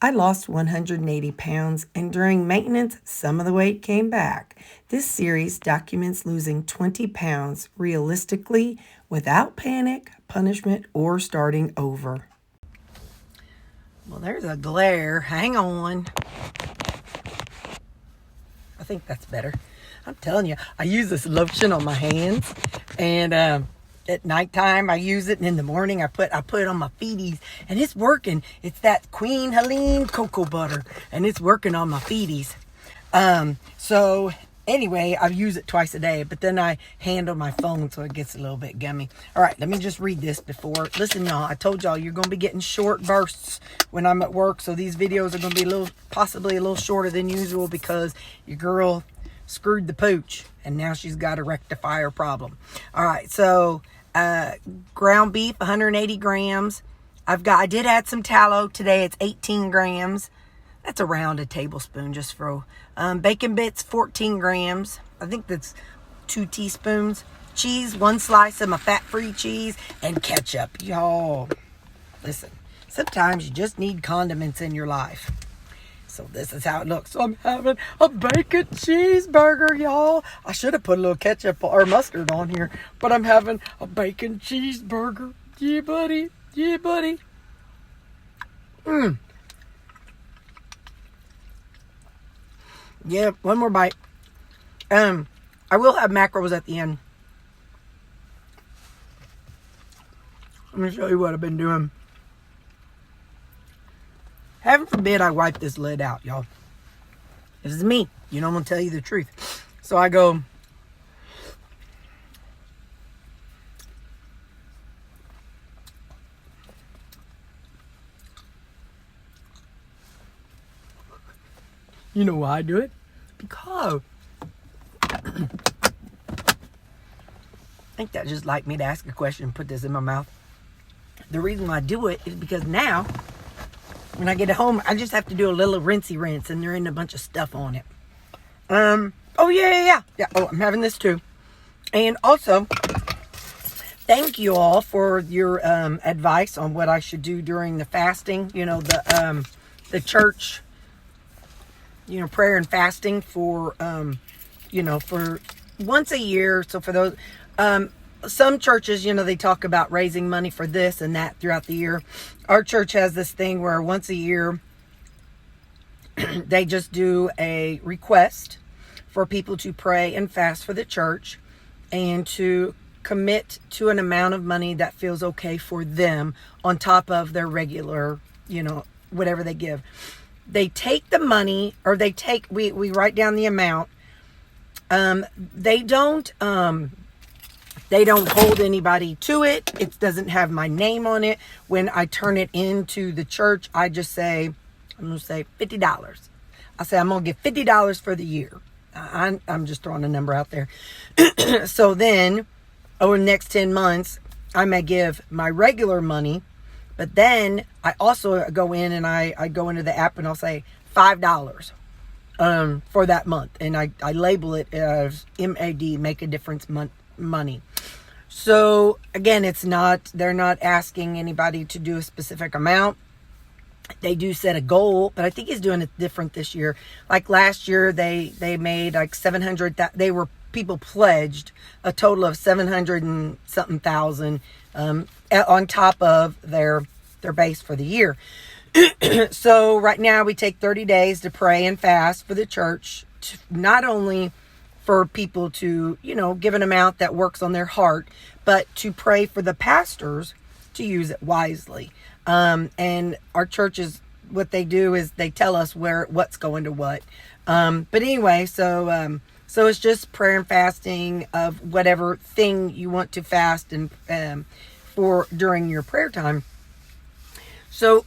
I lost 180 pounds, and during maintenance, some of the weight came back. This series documents losing 20 pounds realistically without panic, punishment, or starting over. Well, there's a glare. Hang on. I think that's better. I'm telling you, I use this lotion on my hands, and at nighttime I use it, and in the morning I put it on my feeties, and it's working. It's that Queen Helene cocoa butter, and it's working on my feeties. So anyway, I use it twice a day, but then I handle my phone so it gets a little bit gummy. All right, let me just read this before. Listen, y'all, I told y'all you're going to be getting short bursts when I'm at work, so these videos are going to be possibly a little shorter than usual because your girl screwed the pooch, and now she's got a rectifier problem. All right, so ground beef, 180 grams. I did add some tallow today. It's 18 grams. That's around a tablespoon just for bacon bits, 14 grams. I think that's 2 teaspoons. Cheese, 1 slice of my fat-free cheese, and ketchup. Y'all, listen, sometimes you just need condiments in your life. So this is how it looks. So I'm having a bacon cheeseburger, y'all. I should have put a little ketchup or mustard on here, but I'm having a bacon cheeseburger. Yeah, buddy. Yeah, buddy. Yeah, one more bite. I will have macros at the end. Let me show you what I've been doing. Heaven forbid I wipe this lid out, y'all. This is me. You know, I'm going to tell you the truth. So I go... You know why I do it? Because... I think that's just like me to ask a question and put this in my mouth. The reason why I do it is because now... when I get home, I just have to do a little rinsey rinse, and there ain't a bunch of stuff on it. Oh, yeah. Oh, I'm having this too. And also, thank you all for your advice on what I should do during the fasting. You know, the church, you know, prayer and fasting for, for once a year. So for those, some churches, you know, they talk about raising money for this and that throughout the year. Our church has this thing where once a year, they just do a request for people to pray and fast for the church and to commit to an amount of money that feels okay for them on top of their regular, you know, whatever they give. They take the money, or we write down the amount. They don't hold anybody to it. It doesn't have my name on it. When I turn it into the church, I just say, I'm going to say $50. I say, I'm going to give $50 for the year. I'm just throwing a number out there. So then, over the next 10 months, I may give my regular money. But then I also go in and I go into the app and I'll say $5 for that month. And I label it as MAD, make a difference money. So again, they're not asking anybody to do a specific amount. They do set a goal, but I think he's doing it different this year. Like last year, they made like 700. People pledged a total of 700 and something thousand on top of their base for the year. So right now we take 30 days to pray and fast for the church, not only for people to, you know, give an amount that works on their heart, but to pray for the pastors to use it wisely. And our churches, what they do is they tell us what's going to what. But anyway, so it's just prayer and fasting of whatever thing you want to fast and for during your prayer time. So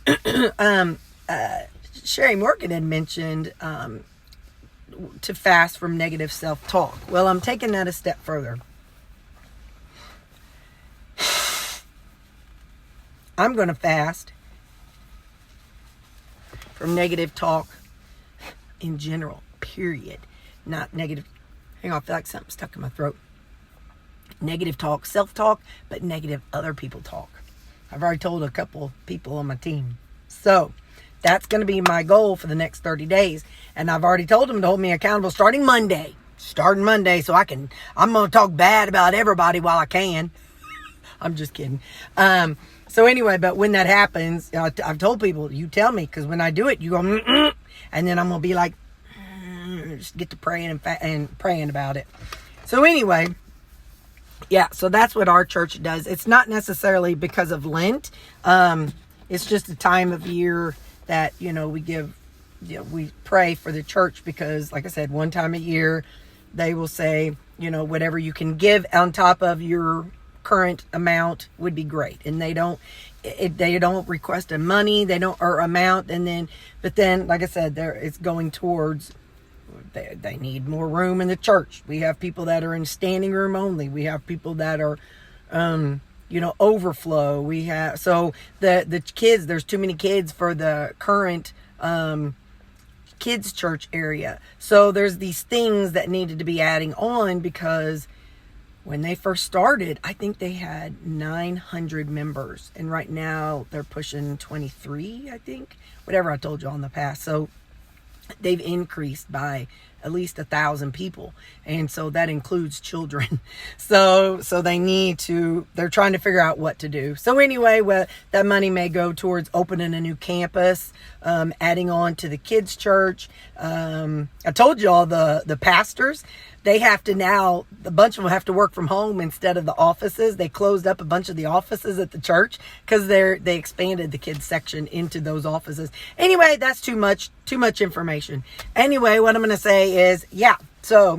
Sherry Morgan had mentioned to fast from negative self-talk. Well, I'm taking that a step further. I'm going to fast from negative talk in general, period. Not negative. Hang on, I feel like something's stuck in my throat. Negative talk, self-talk, but negative other people talk. I've already told a couple people on my team. So, That's going to be my goal for the next 30 days. And I've already told them to hold me accountable starting Monday. So I'm going to talk bad about everybody while I can. I'm just kidding. So anyway, but when that happens, I've told people, you tell me, because when I do it, you go, and then I'm going to be like, just get to praying and praying about it. So anyway, yeah, so that's what our church does. It's not necessarily because of Lent. It's just a time of year that, we pray for the church because, like I said, one time a year, they will say, whatever you can give on top of your current amount would be great. And they don't request a money, or amount. But then, like I said, it's going towards, they need more room in the church. We have people that are in standing room only. We have people that are, overflow. We have, so the kids, there's too many kids for the current, kids church area. So there's these things that needed to be adding on, because when they first started, I think they had 900 members, and right now they're pushing 23, I think, whatever I told you all in the past. So they've increased by at least 1,000 people, and so that includes children. So they're trying to figure out what to do. So anyway, that money may go towards opening a new campus, adding on to the kids church. I told you all the pastors, they have to now, a bunch of them have to work from home instead of the offices. They closed up a bunch of the offices at the church because they expanded the kids section into those offices. Anyway, that's too much information. Anyway, what I'm going to say is, so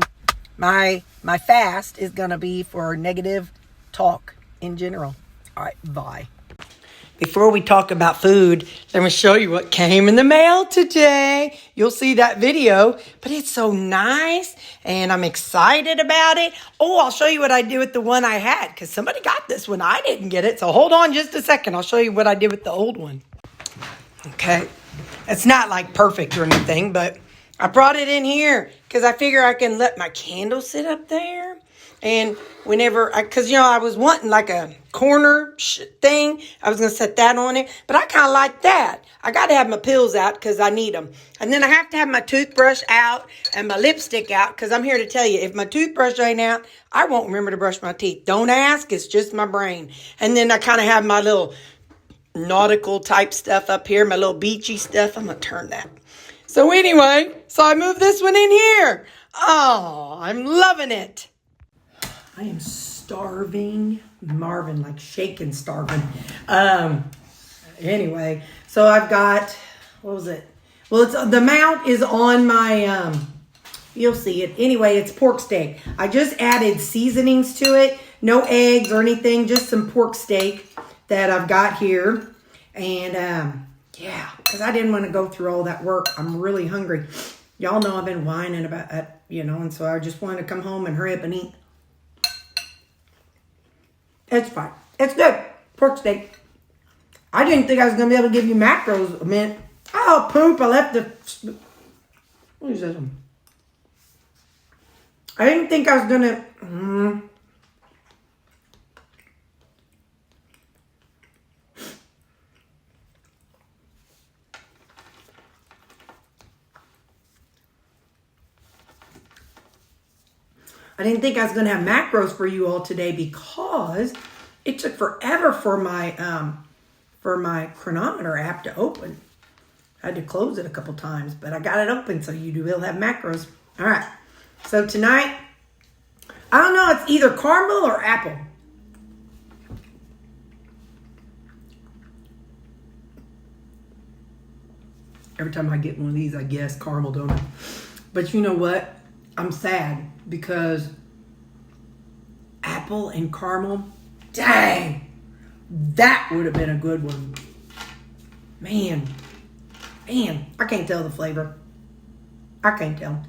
my fast is going to be for negative talk in general. All right, bye. Before we talk about food, let me show you what came in the mail today. You'll see that video, but it's so nice and I'm excited about it. Oh, I'll show you what I did with the one I had, because somebody got this one. I didn't get it, so hold on just a second. I'll show you what I did with the old one. Okay, it's not like perfect or anything, but I brought it in here because I figure I can let my candle sit up there. And whenever, because, I was wanting like a corner thing. I was going to set that on it. But I kind of like that. I got to have my pills out because I need them. And then I have to have my toothbrush out and my lipstick out, because I'm here to tell you, if my toothbrush ain't out, I won't remember to brush my teeth. Don't ask. It's just my brain. And then I kind of have my little nautical type stuff up here, my little beachy stuff. I'm going to turn that. So anyway, I moved this one in here. Oh, I'm loving it. I am starving. Marvin, like shaking starving. Anyway, so I've got, what was it? Well, the amount is on my, you'll see it. Anyway, it's pork steak. I just added seasonings to it. No eggs or anything, just some pork steak that I've got here. And, because I didn't want to go through all that work. I'm really hungry. Y'all know I've been whining about it, and so I just wanted to come home and hurry up and eat. It's fine. It's good. Pork steak. I didn't think I was going to be able to give you macros a minute. Oh, poop. I left the... What is this one? I didn't think I was going to... I didn't think I was going to have macros for you all today because it took forever for my chronometer app to open. I had to close it a couple times, but I got it open, so you will have macros. All right. So tonight, I don't know, it's either caramel or apple. Every time I get one of these, I guess caramel, don't I? But you know what? I'm sad because apple and caramel, dang, that would have been a good one. Man, I can't tell the flavor. I can't tell.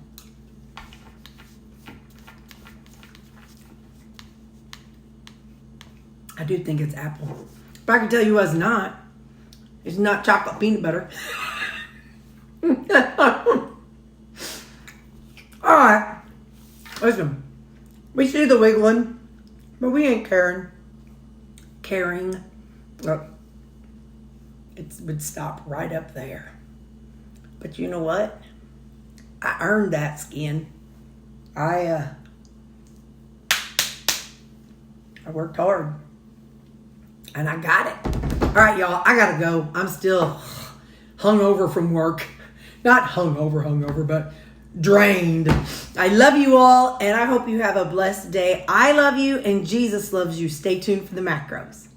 I do think it's apple. But I can tell you what's not. It's not chocolate peanut butter. All right, listen, we see the wiggling, but we ain't caring. Look, it would stop right up there. But you know what? I earned that skin. I worked hard. And I got it. All right, y'all. I got to go. I'm still hungover from work. Not hungover, but drained. I love you all, and I hope you have a blessed day. I love you, and Jesus loves you. Stay tuned for the macros.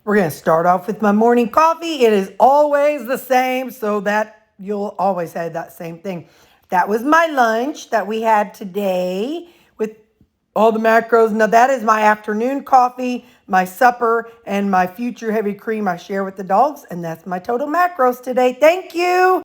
We're going to start off with my morning coffee. It is always the same, so that you'll always have that same thing. That was my lunch that we had today with all the macros. Now that is my afternoon coffee, my supper, and my future heavy cream I share with the dogs. And that's my total macros today. Thank you.